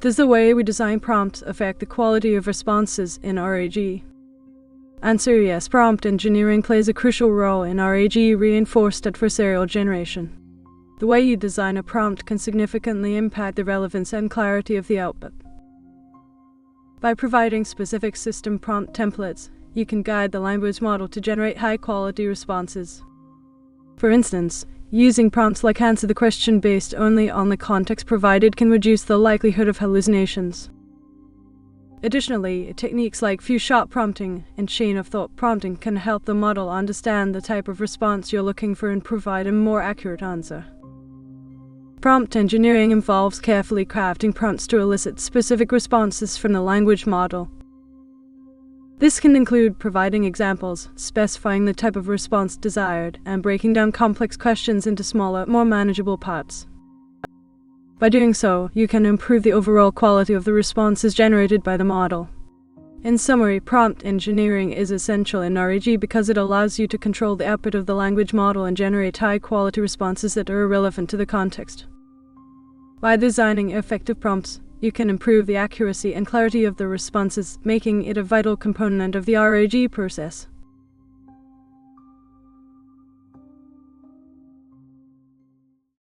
Does the way we design prompts affect the quality of responses in RAG? Answer: yes. Prompt engineering plays a crucial role in RAG reinforced adversarial generation. The way you design a prompt can significantly impact the relevance and clarity of the output. By providing specific system prompt templates, you can guide the language model to generate high-quality responses. For instance, using prompts like "answer the question" based only on the context provided can reduce the likelihood of hallucinations. Additionally, techniques like few-shot prompting and chain-of-thought prompting can help the model understand the type of response you're looking for and provide a more accurate answer. Prompt engineering involves carefully crafting prompts to elicit specific responses from the language model. This can include providing examples, specifying the type of response desired, and breaking down complex questions into smaller, more manageable parts. By doing so, you can improve the overall quality of the responses generated by the model. In summary, prompt engineering is essential in RAG because it allows you to control the output of the language model and generate high-quality responses that are relevant to the context. By designing effective prompts, you can improve the accuracy and clarity of the responses, making it a vital component of the RAG process.